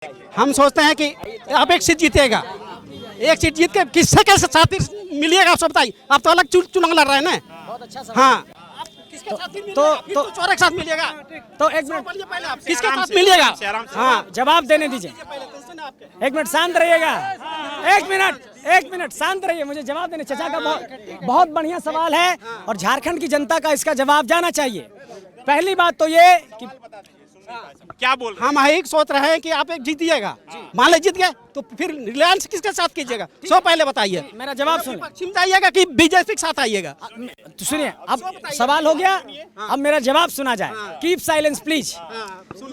हम सोचते हैं कि अब एक सीट जीतेगा, एक सीट जीत के किससे कैसे साथी मिलिएगा, आप सब बताइए। आप तो अलग चुनाव लड़ रहे हैं ना। बहुत अच्छा। हाँ, किसके साथ तो चोर के साथ मिलिएगा। तो एक मिनट, किसके साथ मिलिएगा? हाँ, जवाब देने दीजिए। एक मिनट शांत रहिएगा। एक मिनट शांत रहिए, मुझे जवाब देने। चचा का बहुत बढ़िया सवाल है और झारखंड की जनता का इसका जवाब जाना चाहिए। पहली बात तो ये कि क्या बोल रहे हैं? हम एक सोच रहे हैं कि आप एक जीतिएगा, मान लीजिए जीत गए तो फिर रिलायंस किसके साथ कीजिएगा, सो पहले बताइए। मेरा जवाब सुनिए। पश्चिम जाइएगा कि बीजेपी के साथ आइएगा? तो सुनिए, अब सवाल हो गया, अब मेरा जवाब सुना जाए। Keep silence please.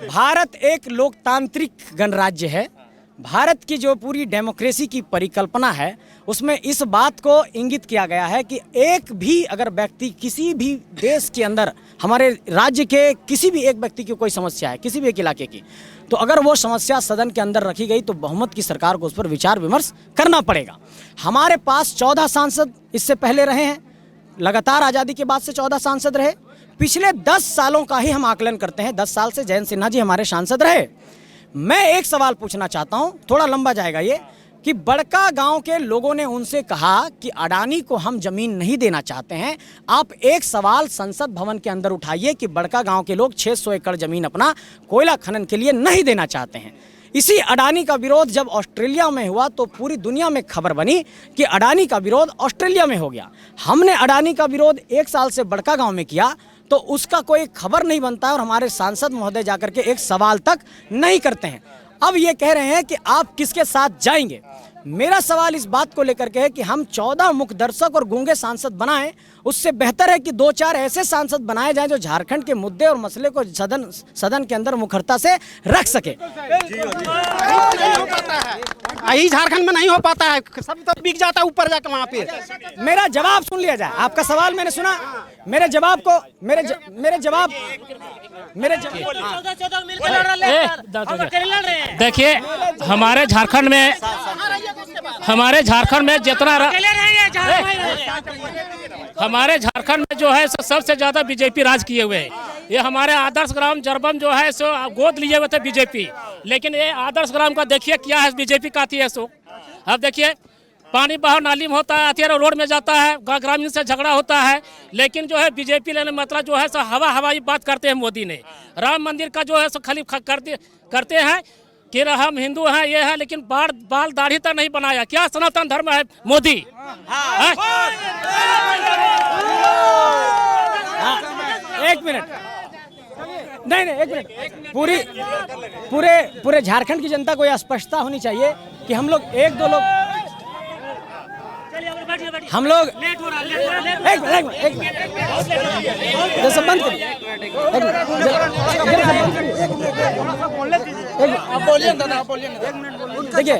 भारत एक लोकतांत्रिक गणराज्य है। भारत की जो पूरी डेमोक्रेसी की परिकल्पना है उसमें इस बात को इंगित किया गया है कि एक भी अगर व्यक्ति किसी भी देश के अंदर, हमारे राज्य के किसी भी एक व्यक्ति की कोई समस्या है, किसी भी एक इलाके की, तो अगर वो समस्या सदन के अंदर रखी गई तो बहुमत की सरकार को उस पर विचार विमर्श करना पड़ेगा। हमारे पास 14 सांसद इससे पहले रहे हैं, लगातार आज़ादी के बाद से 14 सांसद रहे। पिछले 10 सालों का ही हम आकलन करते हैं, 10 साल से जयंत सिन्हा जी हमारे सांसद रहे। मैं एक सवाल पूछना चाहता हूं, थोड़ा लंबा जाएगा ये, कि बड़का गांव के लोगों ने उनसे कहा कि अडानी को हम जमीन नहीं देना चाहते हैं। आप एक सवाल संसद भवन के अंदर उठाइए कि बड़का गांव के लोग 600 एकड़ जमीन अपना कोयला खनन के लिए नहीं देना चाहते हैं। इसी अडानी का विरोध जब ऑस्ट्रेलिया में हुआ तो पूरी दुनिया में खबर बनी कि अडानी का विरोध ऑस्ट्रेलिया में हो गया। हमने अडानी का विरोध 1 साल से बड़का गांव में किया तो उसका कोई खबर नहीं बनता है और हमारे सांसद महोदय जाकर के एक सवाल तक नहीं करते हैं। अब ये कह रहे हैं कि आप किसके साथ जाएंगे। मेरा सवाल इस बात को लेकर के है कि हम 14 मुखदर्शक और गूंगे सांसद बनाएं, उससे बेहतर है कि 2-4 ऐसे सांसद बनाए जाएं जो झारखंड के मुद्दे और मसले को सदन के अंदर मुखरता से रख सके। यही झारखंड में नहीं हो पाता है, सब तो बिक जाता है ऊपर जाकर वहाँ पे। मेरा जवाब सुन लिया जाए। आपका सवाल मैंने सुना, मेरे जवाब को देखिए, हमारे झारखंड में जितना हमारे झारखंड में जो है सबसे ज्यादा बीजेपी राज किए हुए हैं। ये हमारे आदर्श ग्राम जरबम जो है सो गोद लिए हुए थे बीजेपी, लेकिन ये आदर्श ग्राम का देखिए क्या है, बीजेपी का आती है सो। अब देखिए, पानी बाहर नाली में होता है, अतियारा रोड में जाता है, ग्रामीण से झगड़ा होता है, लेकिन जो है बीजेपी लेने मतलब जो है सो हवाई बात करते हैं। मोदी ने राम मंदिर का जो है सो खाली करते हैं कि हम हिंदू हैं, ये है, लेकिन बाल दाढ़ी तक नहीं बनाया। क्या सनातन धर्म है मोदी? एक मिनट, नहीं एक मिनट, पूरे झारखंड की जनता को यह स्पष्टता होनी चाहिए कि हम लोग एक दो लोग बंद करिए। देखिए,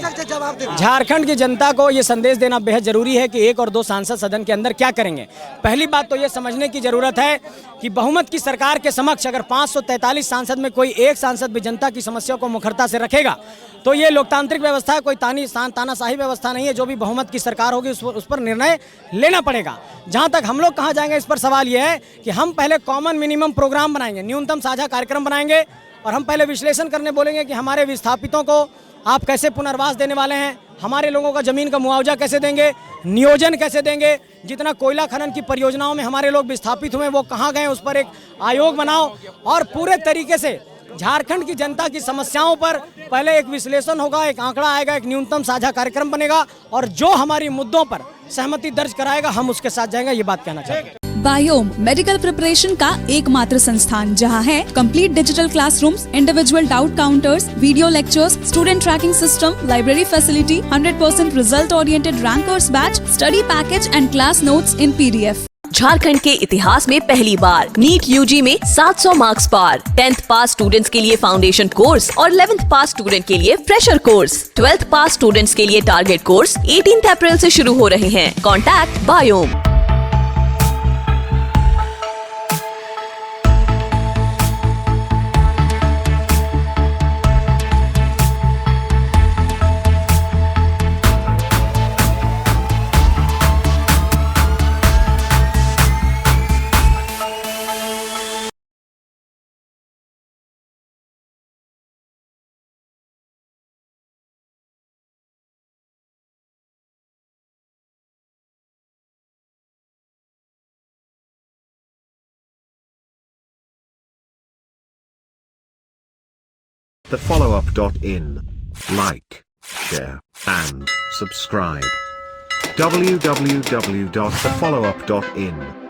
झारखंड की जनता को ये संदेश देना बेहद जरूरी है कि 1 और 2 सांसद सदन के अंदर क्या करेंगे। पहली बात तो ये समझने की जरूरत है कि बहुमत की सरकार के समक्ष अगर 543 सांसद में कोई एक सांसद भी जनता की समस्या को मुखरता से रखेगा तो ये लोकतांत्रिक व्यवस्था है, कोई तानाशाही व्यवस्था नहीं है। जो भी बहुमत की सरकार होगी उस पर निर्णय लेना पड़ेगा। जहां तक हम लोग कहाँ जाएंगे, इस पर सवाल यह है कि हम पहले कॉमन मिनिमम प्रोग्राम बनाएंगे, न्यूनतम साझा कार्यक्रम बनाएंगे और हम पहले विश्लेषण करने बोलेंगे कि हमारे विस्थापितों को आप कैसे पुनर्वास देने वाले हैं, हमारे लोगों का जमीन का मुआवजा कैसे देंगे, नियोजन कैसे देंगे, जितना कोयला खनन की परियोजनाओं में हमारे लोग विस्थापित हुए वो कहाँ गए, उस पर एक आयोग बनाओ और पूरे तरीके से झारखंड की जनता की समस्याओं पर पहले एक विश्लेषण होगा, एक आंकड़ा आएगा, एक न्यूनतम साझा कार्यक्रम बनेगा और जो हमारी मुद्दों पर सहमति दर्ज कराएगा हम उसके साथ जाएंगे। ये बात कहना चाहेंगे। बायोम मेडिकल प्रिपरेशन का एकमात्र संस्थान जहां है complete digital classrooms, individual doubt counters, video lectures, student tracking system, library facility, 100% result oriented rankers batch, study package and class notes in PDF। Jharkhand के इतिहास में पहली बार नीट UG में 700 मार्क्स पार। 10th पास स्टूडेंट्स के लिए फाउंडेशन कोर्स और 11th पास student के लिए फ्रेशर कोर्स। 12th पास स्टूडेंट्स के लिए टारगेट कोर्स 18 अप्रैल से शुरू हो रहे हैं। Contact biome. thefollowup.in. Like, share, and subscribe. www.thefollowup.in